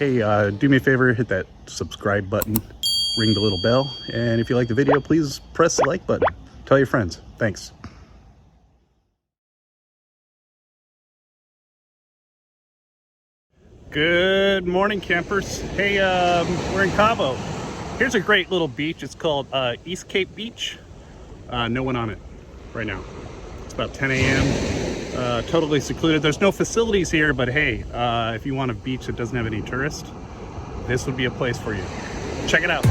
Hey, do me a favor, hit that subscribe button, ring the little bell, and if you like the video, please press the like button. Tell your friends. Thanks. Good morning, campers. Hey, we're in Cabo. Here's a great little beach. It's called East Cape Beach. No one on it right now. It's about 10 a.m. Totally secluded. There's no facilities here, but hey, if you want a beach that doesn't have any tourists, this would be a place for you. Check it out.